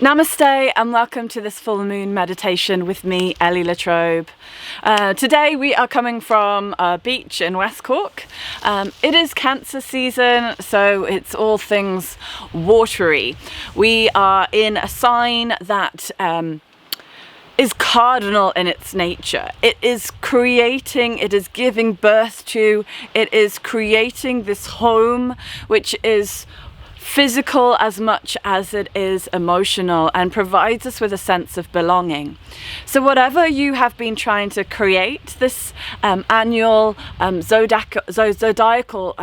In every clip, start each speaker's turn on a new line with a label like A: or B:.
A: Namaste and welcome to this full moon meditation with me, Ellie Latrobe. Today we are coming from a beach in West Cork. It is Cancer season, so it's all things watery. We are in a sign that is cardinal in its nature. It is creating, it is giving birth to, it is creating this home which is physical as much as it is emotional and provides us with a sense of belonging. So whatever you have been trying to create, this annual zodiacal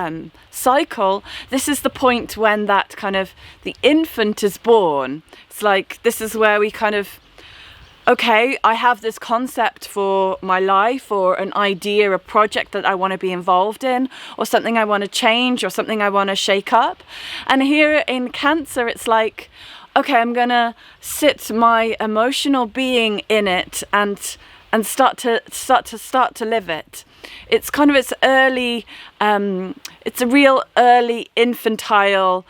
A: cycle, this is the point when that kind of the infant is born. It's like this is where we kind of, okay, I have this concept for my life or an idea, a project that I want to be involved in, or something I want to change, or something I want to shake up. And here in Cancer, it's like, okay, I'm going to sit my emotional being in it and start to live it. It's kind of its early, it's a real early infantile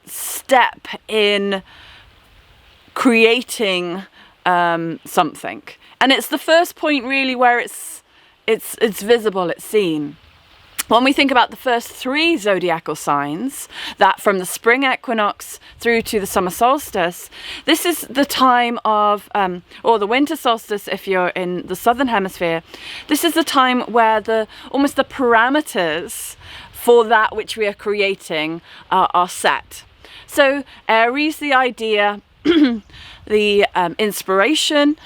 A: step in creating something, and it's the first point really where it's visible, it's seen. When we think about the first three zodiacal signs, that from the spring equinox through to the summer solstice, this is the time of, or the winter solstice if you're in the southern hemisphere, this is the time where almost the parameters for that which we are creating are set. So Aries, the idea, the inspiration;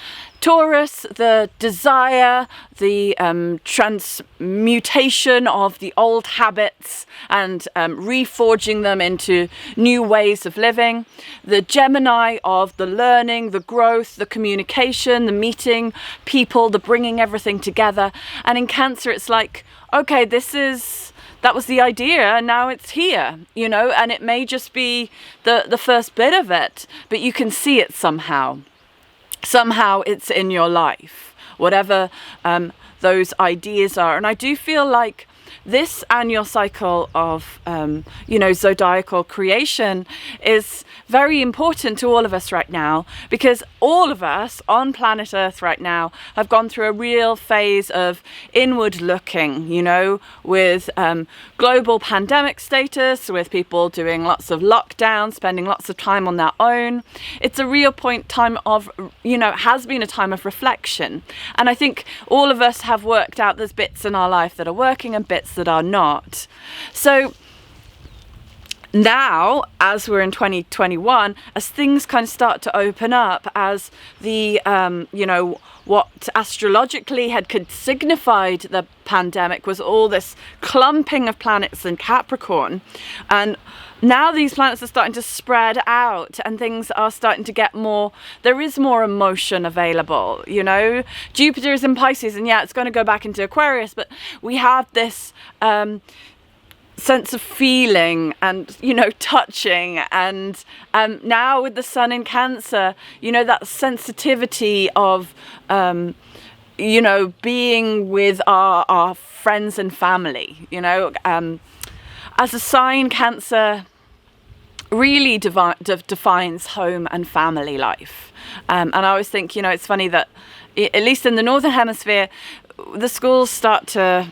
A: Taurus, the desire, the transmutation of the old habits and reforging them into new ways of living; the Gemini of the learning, the growth, the communication, the meeting people, the bringing everything together. And in Cancer, it's like, okay, that was the idea, and now it's here, you know, and it may just be the first bit of it, but you can see it somehow. Somehow it's in your life, whatever those ideas are. And I do feel like this annual cycle of, zodiacal creation is very important to all of us right now, because all of us on planet Earth right now have gone through a real phase of inward looking, with global pandemic status, with people doing lots of lockdowns, spending lots of time on their own. It's a real time of, has been a time of reflection. And I think all of us have worked out there's bits in our life that are working and bits that are not. So now, as we're in 2021, as things kind of start to open up, as the, what astrologically had signified the pandemic was all this clumping of planets in Capricorn. And now these planets are starting to spread out and things are starting to get more, there is more emotion available, Jupiter is in Pisces, and yeah, it's going to go back into Aquarius, but we have this sense of feeling and touching, and now with the sun in Cancer, that sensitivity of being with our friends and family. As a sign, Cancer really defines home and family life, and I always think it's funny that at least in the northern hemisphere, the schools start to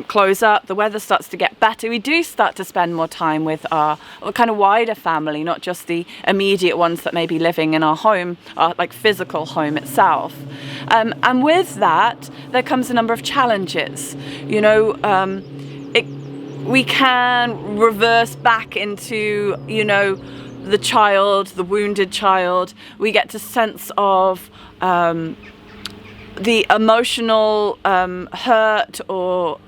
A: close up, the weather starts to get better. We do start to spend more time with our kind of wider family, not just the immediate ones that may be living in our home, our like physical home itself. And with that, there comes a number of challenges. We can reverse back into, the child, the wounded child. We get to sense of the emotional hurt or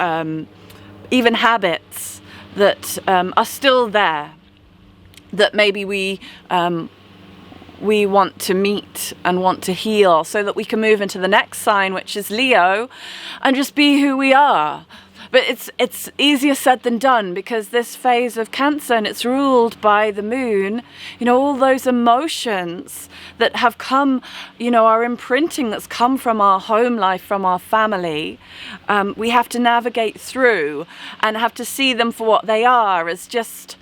A: even habits that are still there, that maybe we want to meet and want to heal, so that we can move into the next sign, which is Leo, and just be who we are. But it's easier said than done, because this phase of Cancer, and it's ruled by the moon, all those emotions that have come, our imprinting that's come from our home life, from our family, we have to navigate through and have to see them for what they are, as just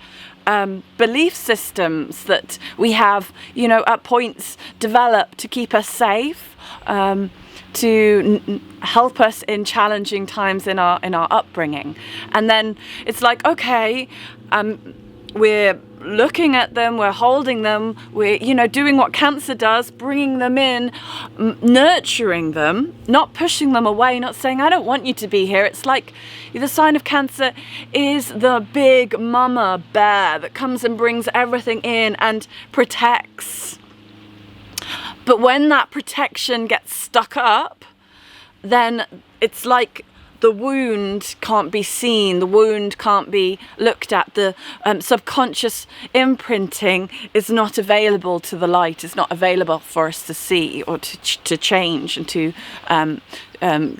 A: belief systems that we have, you know, at points developed to keep us safe, to help us in challenging times in our upbringing. And then it's like, okay, we're looking at them, we're holding them, we're, you know, doing what Cancer does, bringing them in, nurturing them, not pushing them away, not saying, I don't want you to be here. It's like the sign of Cancer is the big mama bear that comes and brings everything in and protects. But when that protection gets stuck up, then it's like the wound can't be seen, the wound can't be looked at, the subconscious imprinting is not available to the light, it's not available for us to see or to change and to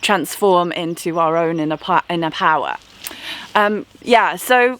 A: transform into our own inner power. So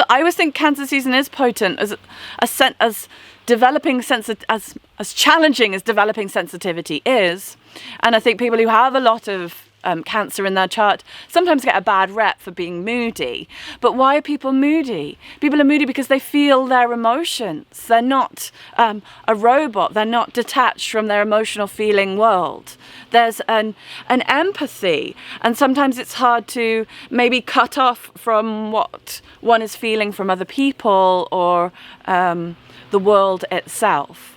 A: I always think Cancer season is potent as developing as challenging as developing sensitivity is. And I think people who have a lot of Cancer in their chart sometimes get a bad rep for being moody. But why are people moody? People are moody because they feel their emotions. They're not a robot. They're not detached from their emotional feeling world. There's an empathy, and sometimes it's hard to maybe cut off from what one is feeling from other people or the world itself.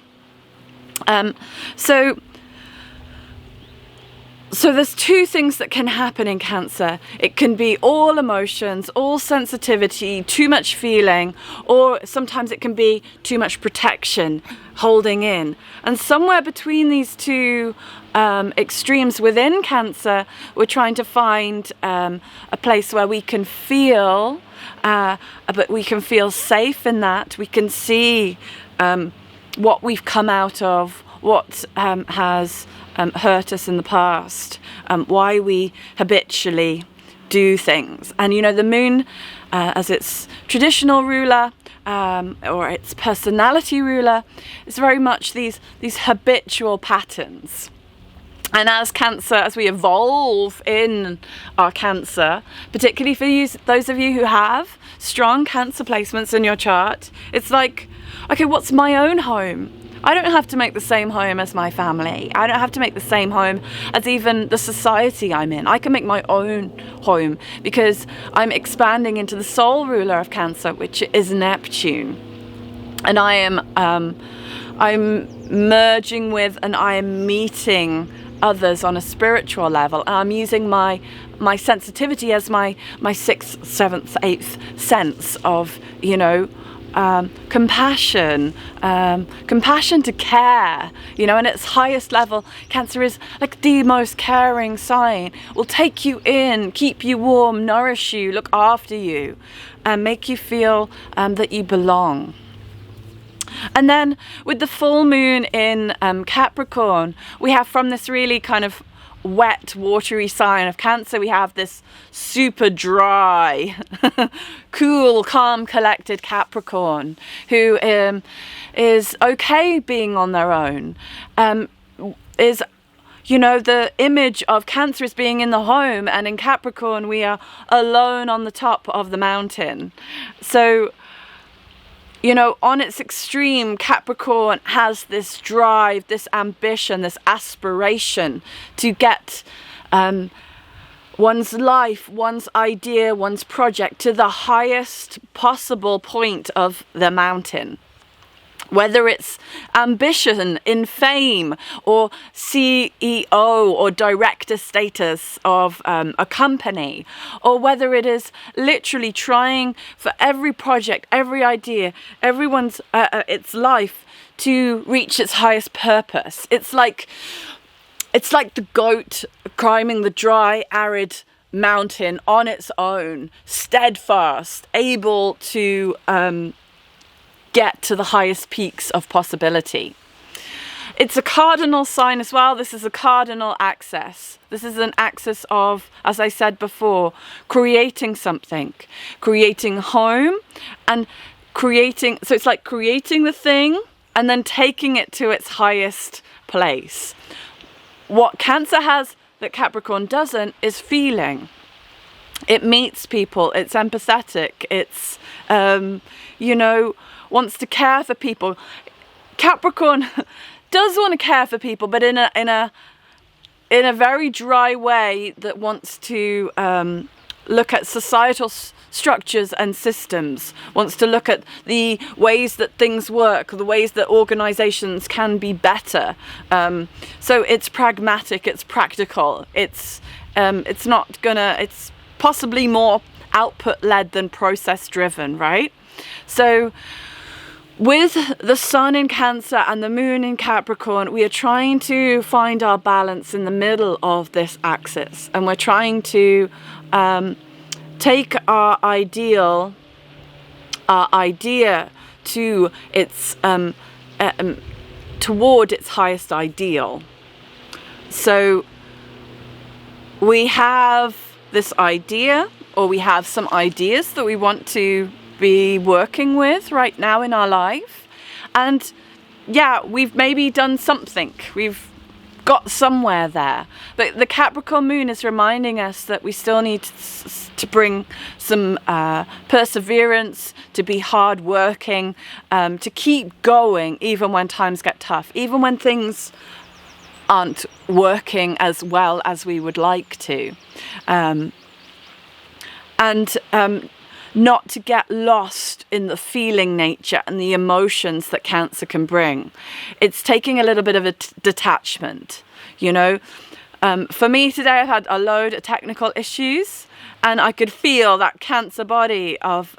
A: So there's two things that can happen in Cancer. It can be all emotions, all sensitivity, too much feeling, or sometimes it can be too much protection, holding in. And somewhere between these two extremes within Cancer, we're trying to find a place where we can feel, but we can feel safe in that. We can see what we've come out of, what has hurt us in the past, why we habitually do things. And you know, the moon as its traditional ruler or its personality ruler is very much these habitual patterns. And as Cancer, as we evolve in our Cancer, particularly for those of you who have strong Cancer placements in your chart, it's like, okay, what's my own home? I don't have to make the same home as my family. I don't have to make the same home as even the society I'm in. I can make my own home because I'm expanding into the soul ruler of Cancer, which is Neptune. And I'm merging with and I am meeting others on a spiritual level. And I'm using my sensitivity as my sixth, seventh, eighth sense of, you know, compassion to care, you know, and its highest level. Cancer is like the most caring sign, will take you in, keep you warm, nourish you, look after you, and make you feel that you belong. And then with the full moon in Capricorn, we have from this really kind of wet, watery sign of Cancer, we have this super dry, cool, calm, collected Capricorn who is okay being on their own, is, you know, the image of Cancer is being in the home, and in Capricorn we are alone on the top of the mountain. So, you know, on its extreme, Capricorn has this drive, this ambition, this aspiration to get one's life, one's idea, one's project to the highest possible point of the mountain. Whether it's ambition in fame or CEO or director status of a company, or whether it is literally trying for every project, every idea, everyone's its life to reach its highest purpose. It's like the goat climbing the dry, arid mountain on its own, steadfast, able to get to the highest peaks of possibility. It's a cardinal sign as well. This is a cardinal axis. This is an axis of, as I said before, creating something, creating home and creating. So it's like creating the thing and then taking it to its highest place. What Cancer has that Capricorn doesn't is feeling. It meets people, it's empathetic, it's, you know, wants to care for people. Capricorn does want to care for people, but in a very dry way that wants to look at societal structures and systems, wants to look at the ways that things work, the ways that organizations can be better. So it's pragmatic, it's practical, it's not gonna, it's possibly more output led than process driven, right? So with the sun in Cancer and the moon in Capricorn, we are trying to find our balance in the middle of this axis, and we're trying to take our idea to its toward its highest ideal. So we have this idea, or we have some ideas that we want to be working with right now in our life, and yeah, we've maybe done something, we've got somewhere there, but the Capricorn moon is reminding us that we still need to bring some perseverance, to be hardworking, to keep going even when times get tough, even when things aren't working as well as we would like to, and not to get lost in the feeling nature and the emotions that Cancer can bring. It's taking a little bit of a detachment, you know. For me today, I've had a load of technical issues, and I could feel that Cancer body of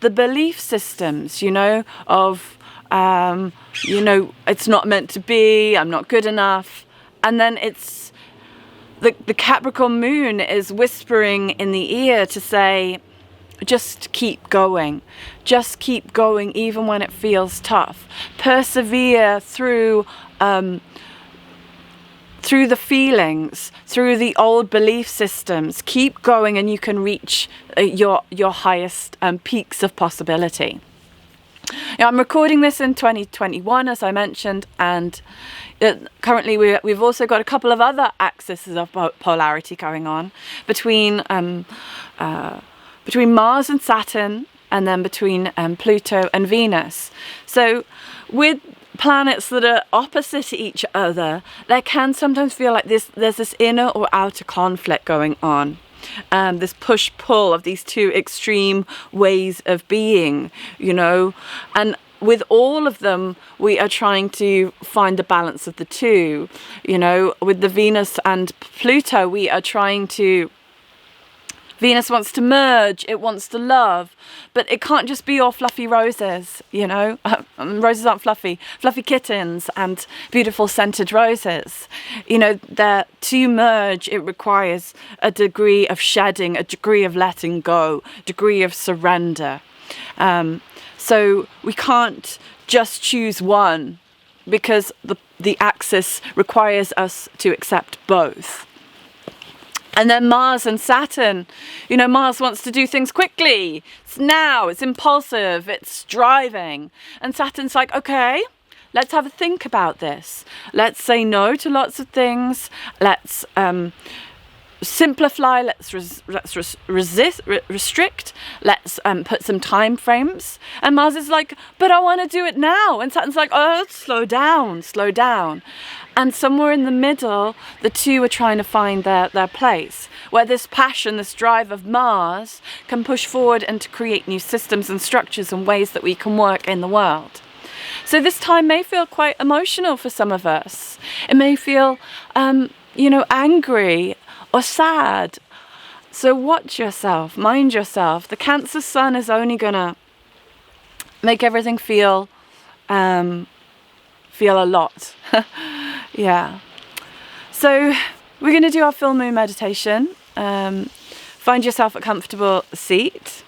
A: the belief systems, you know, of, you know, it's not meant to be, I'm not good enough. And then it's, the Capricorn moon is whispering in the ear to say, just keep going. Just keep going even when it feels tough. Persevere through the feelings, through the old belief systems. Keep going and you can reach your highest peaks of possibility. Now, I'm recording this in 2021, as I mentioned, and currently we've also got a couple of other axes of polarity going on between Mars and Saturn, and then between Pluto and Venus. So with planets that are opposite each other, there can sometimes feel like there's this inner or outer conflict going on. This push-pull of these two extreme ways of being, you know, and with all of them, we are trying to find the balance of the two, you know. With the Venus and Pluto, we are trying to, Venus wants to merge, it wants to love, but it can't just be all fluffy roses, you know. Roses aren't fluffy. Fluffy kittens and beautiful scented roses. You know, to merge, it requires a degree of shedding, a degree of letting go, degree of surrender. So we can't just choose one, because the axis requires us to accept both. And then Mars and Saturn, you know, Mars wants to do things quickly. It's now, it's impulsive, it's driving. And Saturn's like, okay, let's have a think about this. Let's say no to lots of things. Let's simplify, let's restrict, let's put some time frames. And Mars is like, but I want to do it now. And Saturn's like, oh, slow down, slow down. And somewhere in the middle, the two are trying to find their place, where this passion, this drive of Mars can push forward and to create new systems and structures and ways that we can work in the world. So this time may feel quite emotional for some of us. It may feel, you know, angry or sad. So watch yourself, mind yourself. The Cancer sun is only gonna make everything feel a lot. Yeah. So we're going to do our full moon meditation. Find yourself a comfortable seat.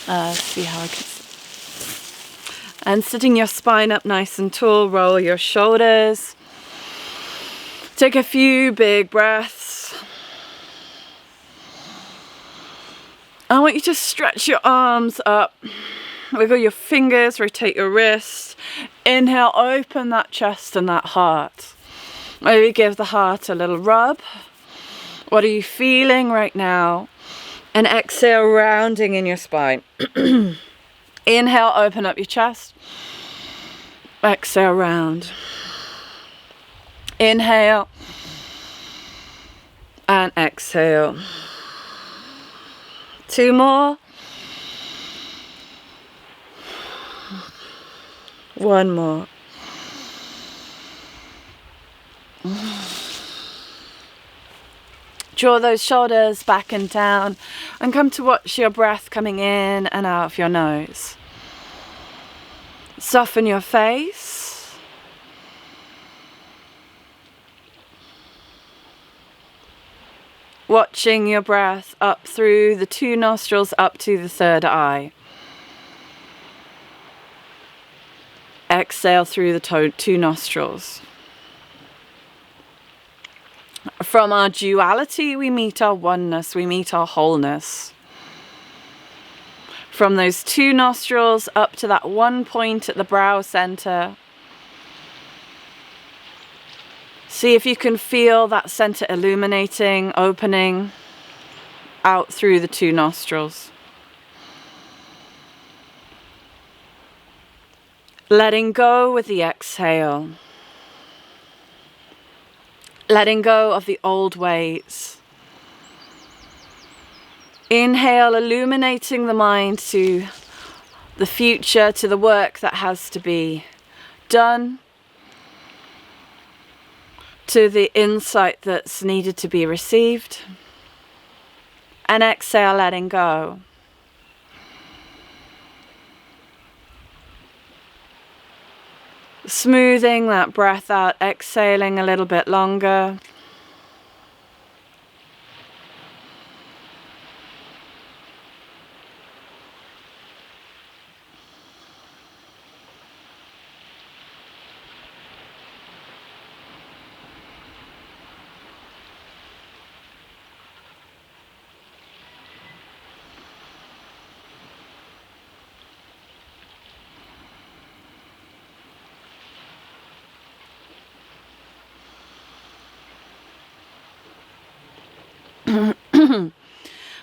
A: See how I can. And sitting your spine up nice and tall, roll your shoulders. Take a few big breaths. I want you to stretch your arms up. Wiggle your fingers, rotate your wrists. Inhale, open that chest and that heart. Maybe give the heart a little rub, What are you feeling right now? And exhale, rounding in your spine. Inhale, open up your chest. Exhale, round. Inhale. And exhale. 2 more. 1 more. Draw those shoulders back and down and come to watch your breath coming in and out of your nose. Soften your face. Watching your breath up through the 2 nostrils up to the 3rd eye. Exhale through the 2 nostrils. From our duality, we meet our oneness, we meet our wholeness. From those 2 nostrils up to that 1 point at the brow center. See if you can feel that center illuminating, opening out through the 2 nostrils. Letting go with the exhale. Letting go of the old ways. Inhale, illuminating the mind to the future, to the work that has to be done, to the insight that's needed to be received. And exhale, letting go. Smoothing that breath out, exhaling a little bit longer.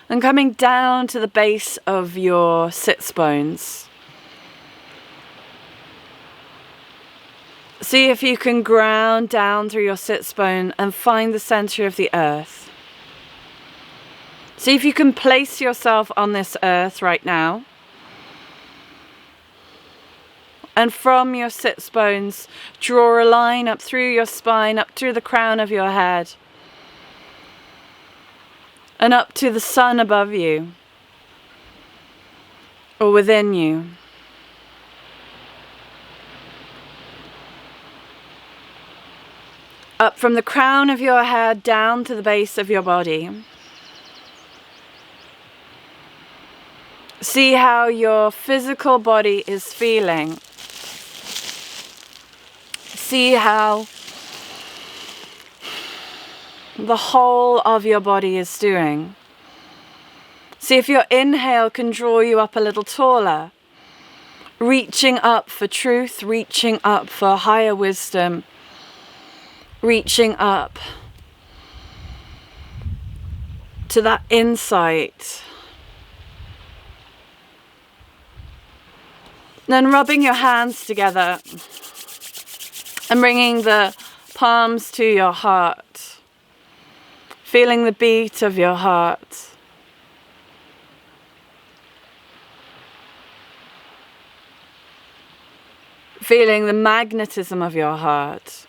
A: And coming down to the base of your sits bones. See if you can ground down through your sits bone and find the center of the earth. See if you can place yourself on this earth right now. And from your sits bones, draw a line up through your spine, up through the crown of your head. And up to the sun above you, or within you. Up from the crown of your head down to the base of your body. See how your physical body is feeling. See how the whole of your body is doing. See if your inhale can draw you up a little taller, reaching up for truth, reaching up for higher wisdom, reaching up to that insight. Then rubbing your hands together and bringing the palms to your heart. Feeling the beat of your heart. Feeling the magnetism of your heart.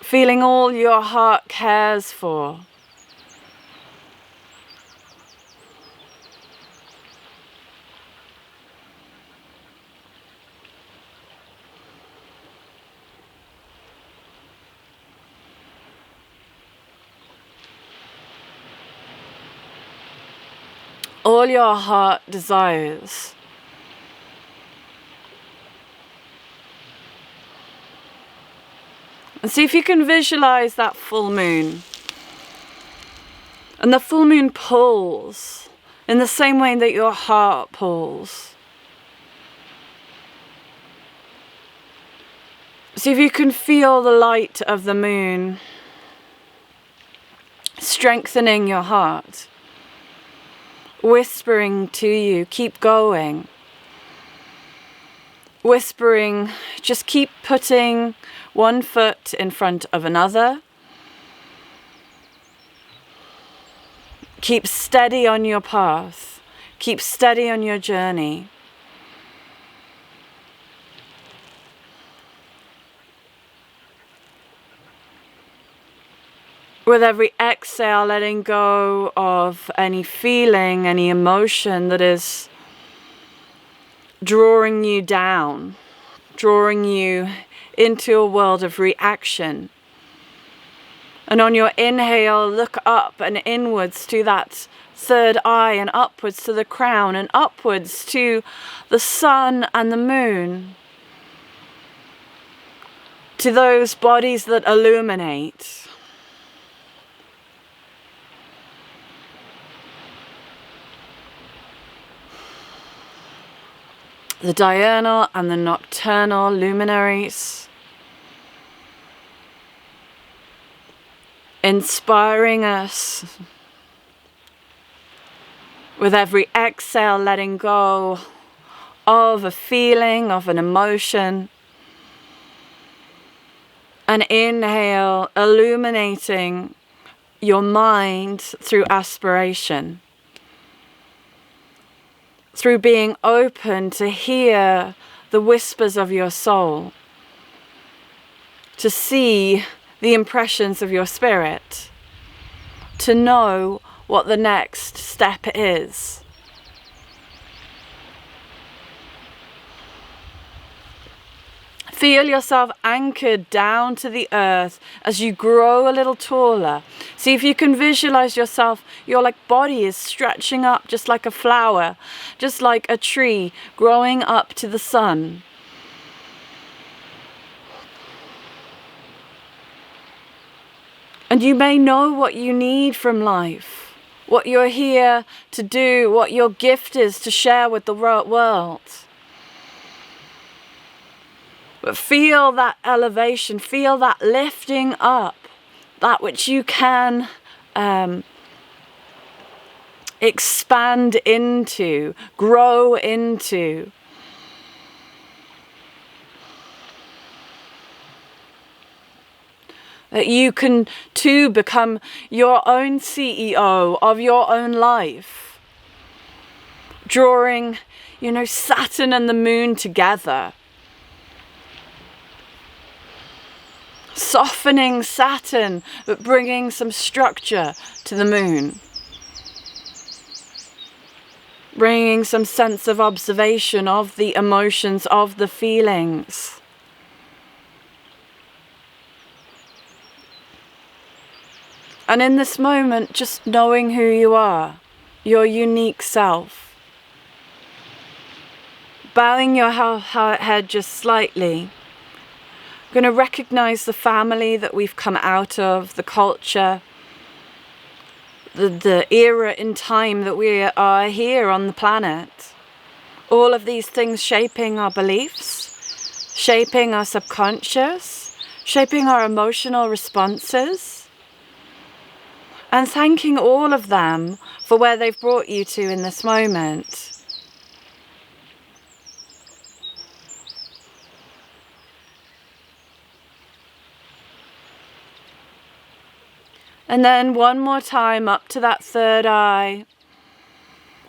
A: Feeling all your heart cares for. All your heart desires. And see if you can visualize that full moon. And the full moon pulls in the same way that your heart pulls. See if you can feel the light of the moon strengthening your heart, whispering to you, keep going. Whispering, just keep putting one foot in front of another. Keep steady on your path. Keep steady on your journey. With every exhale, letting go of any feeling, any emotion that is drawing you down, drawing you into a world of reaction. And on your inhale, look up and inwards to that third eye, and upwards to the crown, and upwards to the sun and the moon, to those bodies that illuminate. The diurnal and the nocturnal luminaries, inspiring us. With every exhale, letting go of a feeling, of an emotion. An inhale, illuminating your mind through aspiration. Through being open to hear the whispers of your soul. To see the impressions of your spirit. To know what the next step is. Feel yourself anchored down to the earth as you grow a little taller. See if you can visualize yourself, your body is stretching up just like a flower, just like a tree growing up to the sun. And you may know what you need from life. What you're here to do, what your gift is to share with the world. But feel that elevation, feel that lifting up, that which you can expand into, grow into. That you can too become your own CEO of your own life. Drawing, Saturn and the moon together. Softening Saturn, but bringing some structure to the moon. Bringing some sense of observation of the emotions, of the feelings. And in this moment, just knowing who you are, your unique self. Bowing your head just slightly. Going to recognize the family that we've come out of, the culture, the era in time that we are here on the planet. All of these things shaping our beliefs, shaping our subconscious, shaping our emotional responses. And thanking all of them for where they've brought you to in this moment. And then one more time up to that third eye.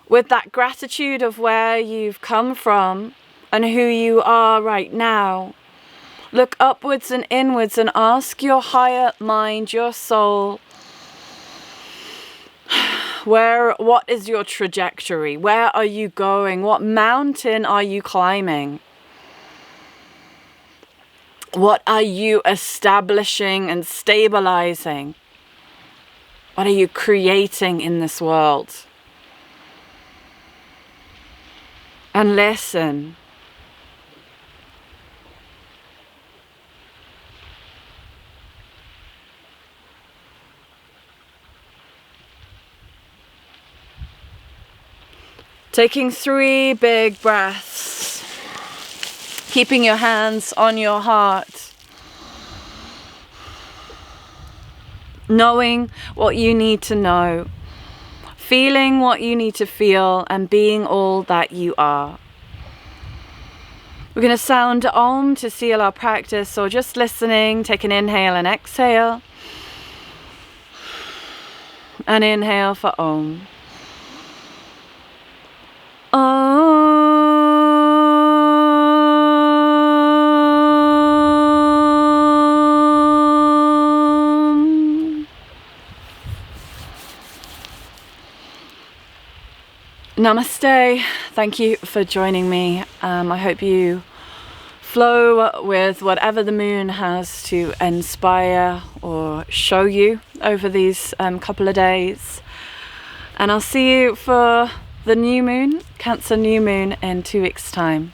A: With that gratitude of where you've come from and who you are right now. Look upwards and inwards and ask your higher mind, your soul, what is your trajectory? Where are you going? What mountain are you climbing? What are you establishing and stabilizing? What are you creating in this world? And listen. Taking 3 big breaths, keeping your hands on your heart, knowing what you need to know, feeling what you need to feel, and being all that you are. We're going to sound Om to seal our practice, or just listening. Take an inhale and exhale. An inhale for Om. Om. Namaste. Thank you for joining me. I hope you flow with whatever the moon has to inspire or show you over these couple of days. And I'll see you for the new moon, Cancer new moon, in 2 weeks' time.